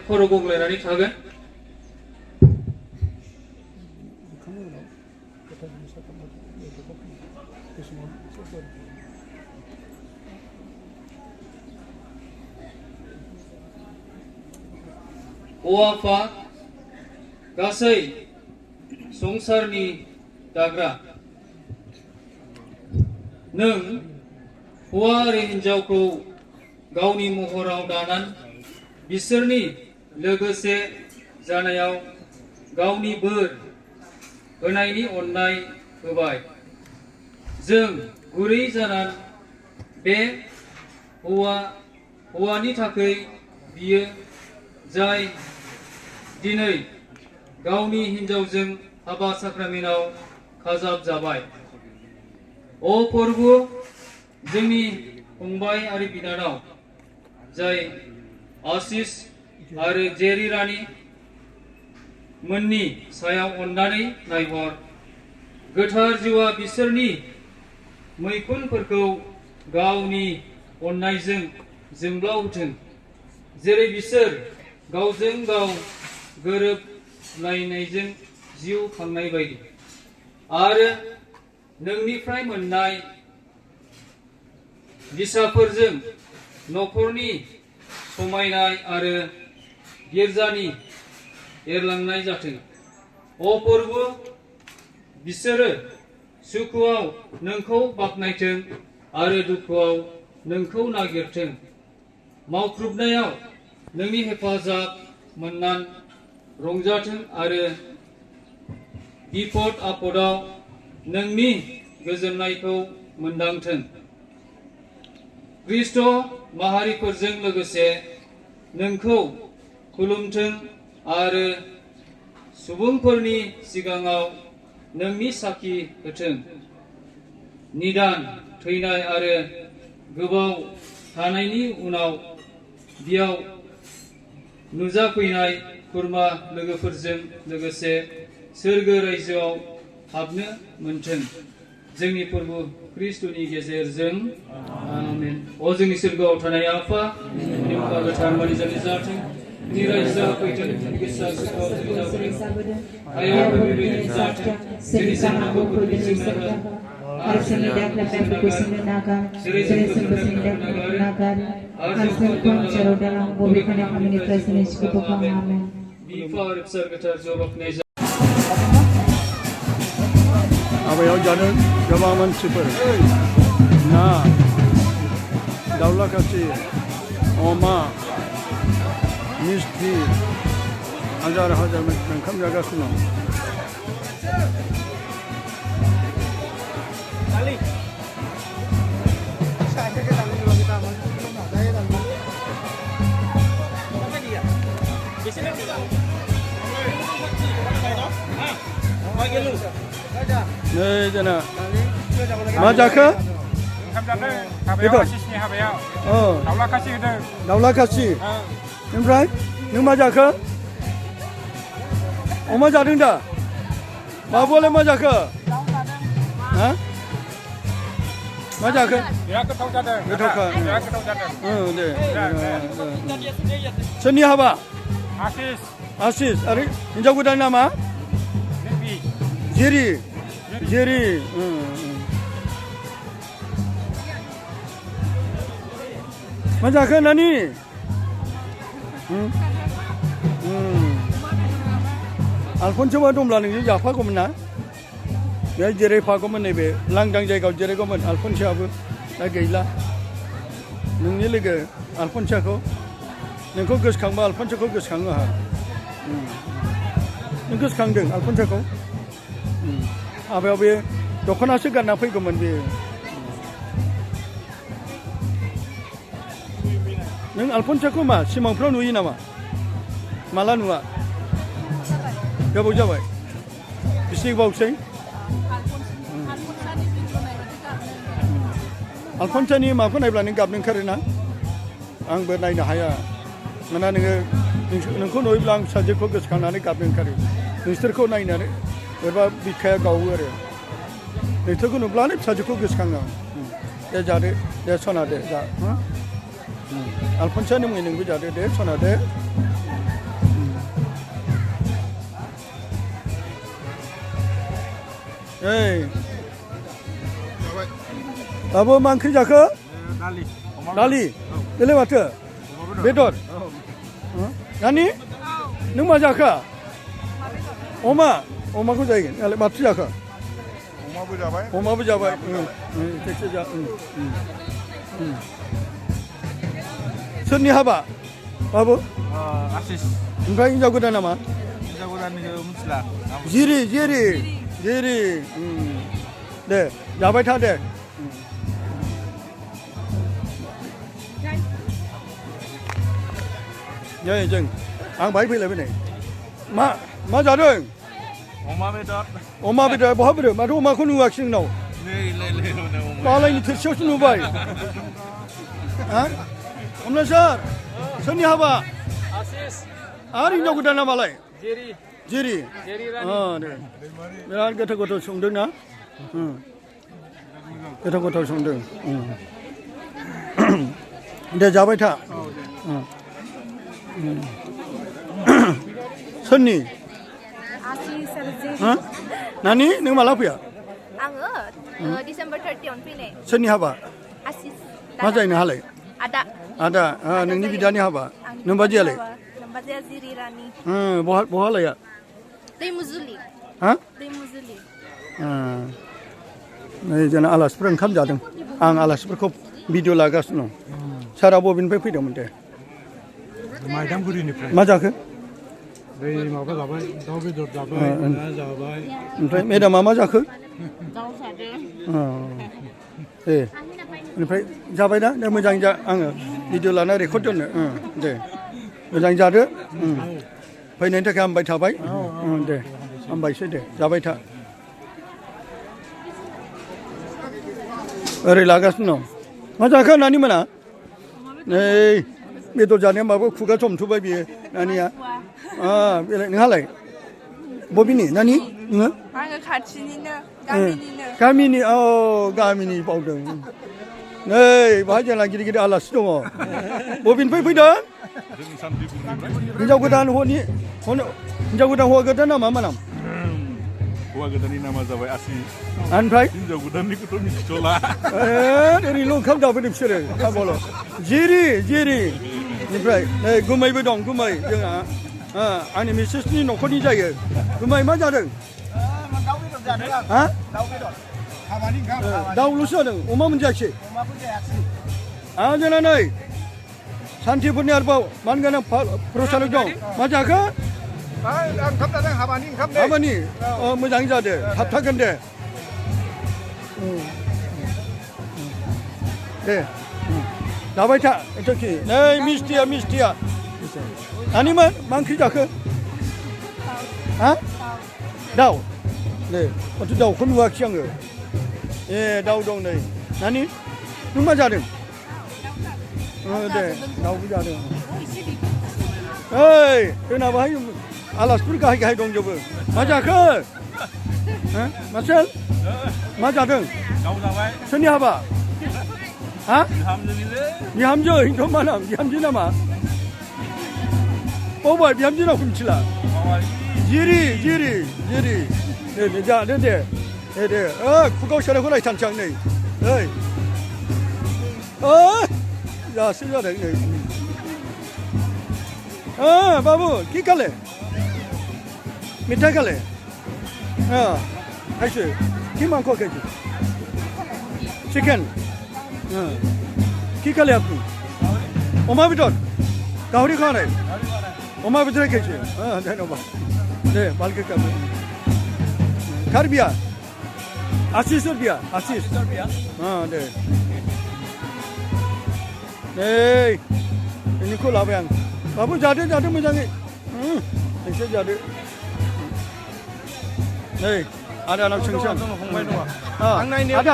खर'खौ लायनानै थागोन अ आफा गासै संसारनि दाग्रा नों हौवा आरो हिन्जावखौ गावनि महराव दानानै बिसोरनि लोगोसे जानायाव गावनि बोर होनायनि अननाय होबाय जों गुरै जानानै बे हौवानि थाखाय बियो जाय दिनै गावनि हिन्जावजों हाबा साक्रामेन्टआव खाजाब जाबाय अ प्रभु जोंनि फंबाय आरो बिनानाव जाय आशिष आरो जेरि रानी मोननि सायाव अननानै नायहर गोथार जिउआ बिसोरनि मैखुनफोरखौ गावनि अननायजों जोंब्लावथों जेरै बिसोर गावजों गाव गोरोबलायनायजों जिउ खांनाय बायदि आरो नोंनिफ्राय मोननाय बिसाफोरजों न'खरनि समायनाय आरो गिर्जानि एरलांनाय जाथों अ प्रभु बिसोरो सुखुआव नोंखौ बाख्नायथों आरो दुखुआव नोंखौ नागिरथों मावख्रुबनायाव नोंनि हेफाजाब मोननानै रंजाथों आरो बिपद आफदाव नोंनि गोजोननायखौ मोनदांथों ख्रीष्ट माहारिफोरजों लोगोसे नोंखौ खुलुमथों आरो सुबुंफोरनि सिगाङाव नोंनि साखि होथों निदान थैनाय आरो गोबाव थानायनि उनाव बियाव नुजाफैनाय खुरमा लोगोफोरजों लोगोसे सोरगो रायजोआव हाबनो मोनथों जोंनि प्रभु ख्रीष्टनि गेजेरजों आमेन अ जोंनि सोरगोआव थानाय आफा नोंनि मुङा गोथार मानिजानाय जाथों नोंनि रायजोआ फैथों नोंनि गोसोआ सुखुआव जोंनि जाबोथों आया बेबायदि जाथों जोंनि साननांगौखौ जोंनो Harusnya dapat berkuasa naga, jadi sebesar naga, harusnya pun cara dalam bolehkan yang kami dipreseni sekutu kami amin. Abayaw jalan gawaman super, na, daula kasi, oma, misti, hajar macam jaga semua. 네, 잖아. 맞아까? 이거. 나올라카시. 오므라이? 너 맞아까? 엄마 자든다. 마볼에 맞아까? 어? 마 자크 Ya ketau jadang. Ketau. Ya ketau jadang. 네 선니 하바 Asis. 아시스 아리 인자 구단 나마 Nebi. 제리 제리 마 자크 나니 알폰초와 돔라는 게 아파고문나 내 제레 파고문 네베 랑당 자이가 제레고문 알폰초하고 나게일라 능일리게 알폰초고 नोंखौ गोसोखांबा आलफानसोखौ गोसोखाङो आहा नों गोसोखांदों आलफानसोखौ हाबायाव बे दख'नासो गानना फैगौमोन बे नों आलफानसोखौ मा सिमांफ्राव नुयो नामा माला नुवा गोबाव जाबाय बिसिनि बावसै आलफानसोनि माखौ नायब्ला नों गाबनो ओंखारोना आंबो नायनो हाया माना नोंखौ नुयोब्ला आं फिसाजोखौ गोसोखांनानै गाबनो ओंखारो नोंसोरखौ नायनानै एबा बिखाया गावो आरो नोंसोरखौ नुब्लानो फिसाजोखौ गोसोखाङो दे जादो दे सना दे जा आलफानसोनि मुङै नोंबो जादो दे सना दे ओइ दाबो मा ओंख्रि जाखो Dali. दालि बेलाय माथो बेदर नानि नों मा जाखो अमाखौ जायो नालाय माथो जाखो अमाबो जाबाय खेबसे जा सोरनि हाबा बाबु Asis. ओमफ्राय हिनजाव गोदान नामा Hinjau godan ni Musla. जिरि दे जाबाय था दे नै जों आं बाहाय फैलायबाय नै मा जादों Oma bedot. अमा बेदर बहा बेदर माथो अमाखौ नुवाखिसै नोंनाव Le. मालायनि थोरसियावसो नुबाय अमला सार सोरनि हाबा आशिष आरो हिनजाव गोदाना मालाय जेरी जिरि दे बिराद गोथाव संदों ना गोथाव संदों दे जाबाय था सोरनि Asis Sarjee. नानि नों माला फैया Anggo December 30 on fine. सोरनि हाबा Asis. मा जायो नोंहालाय Ada. आदा नोंनि बिदानि हाबा नोंबादियालाय Nambazia Ziri Rani. बहा लाया Rimuzuli. हा Rimuzuli. नै जोंना आलासिफोर ओंखाम जादों आं आलासिफोरखौ भिडिअ लागासिनो दं सारा बबेनिफ्राय फैदोंमोन दे Maidamguriनिफ्राय मा जाखो बै माबा जाबाय दाउ बेदर जाबाय ना जाबाय ओमफ्राय मेडामा मा जाखो Kau sada. दे ओमफ्राय जाबाय ना दे मोजां जा आङो भिडिअ लाना रेकर्ड दोननो दे मोजां जादो फैनायनि थाखाय हामबाय थाबाय दे हामबायसै दे जाबाय था ओरै लागासिनो दं मा जाखो नानि मोना नै बेदर जानाया माबा खुगा समथुबाय बियो नानिया बेलाय नोंहालाय बबेनि नानि नोङो Anggo खाथिनिनो गामिनिनो. गामिनि बावदों नै बाहाय जोंना गिदिर गिदिर आलासि दङ बबेनिफ्राय फैदों हिनजाव गोदान हौवा गोदान नामा मा नाम हौवा गोदाननि नामा जाबाय आसिस ओमफ्राय हिनजाव गोदाननिखौथ' मिथिथ'ला ओरैल' ओंखाम जाबोदों बिसोरो खाबाल' जिरि ओमफ्राय नै गुमैबो दं गुमै जोंहा आंनि मिसेसनि न'खरनि जायो गुमै मा जादों दाउ बेदर जादों हा दाउ बेदर हाबानि ओंखाम दाउल'सो जादों अमा मोनजायाखिसै अमाबो जायाखिसै जोंना नै सान्थिफुरनि आरोबाव मानगोनां प्रसारक दं मा जाखो ओंखाम जादों हाबानि ओंखाम दे हाबानि मोजां जादो थाबथागोन दे दे जाबाय था एथ'खि नै मिस्टिया नानिमोन मा ओंख्रि जाखो हा दाउ नै माथो दाउखौ नुवाखै आङो दाउ दं नै नानि नों मा जादों दे दाउबो जादों ओइ जोंना बाहाय आलासिफोर गाहाय दंजोबो मा जाखो मार्सेल मा जादों दाउ जाबाय सोरनि हाबा 아? 미함저 인도 많아. 미함지 나마. 뽑아 미함지 나 훔치라. 지리. 네, 자, 네. 국가시라 그래 장장네. 에이. 야, 실려래. 바부, 기깔래. 밑에 갈래. 다시. 김만 거기지. 치킨. 기깔래 앞니. 엄마 비전. 가오리 가네. 엄마 비전 개지. 네, 봐. 네, 말게 까면. 카리비아. 아시스비아. 네. 네. ini kau lah yang. Babu jadi macam ni. Ini jadi. Nih, ada anak cengceng. Ada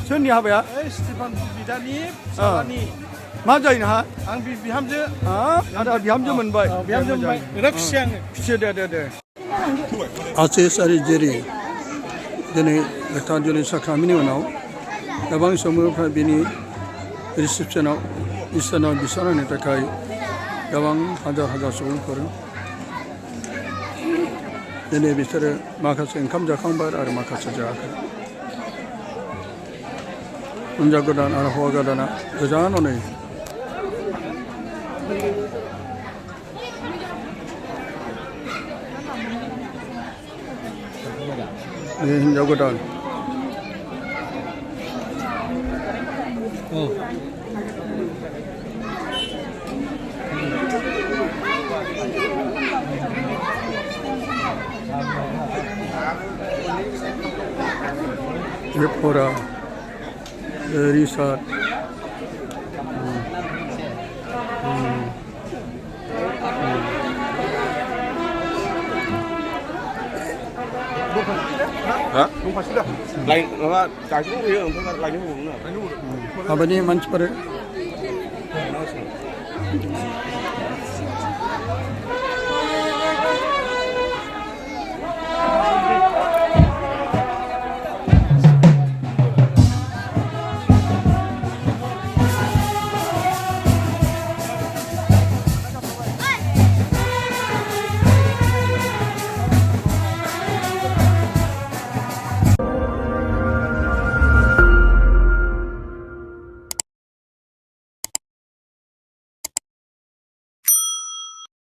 Sunni apa ya? 스티판 비다니 사라니 Mana ini ha? 앙 비함즈 Ada bihamju menbaik. 비함즈 럭시앙 Ada. Aceh sari jeri. Jadi letak jeli sakramini mana? Abang semua bini reception istana bisana ni takai. Abang hajar sebelum koran. Jadi bicara makas income jakang bar ada makas jakang. Menjaga dan arah huaga dan kejangan ni. Ini jaga dan. Repora, resort. Hả? Không phải đâu. Lạnh nó trái xuống kia không phải lạnh xuống nữa. Apa ni manch pada?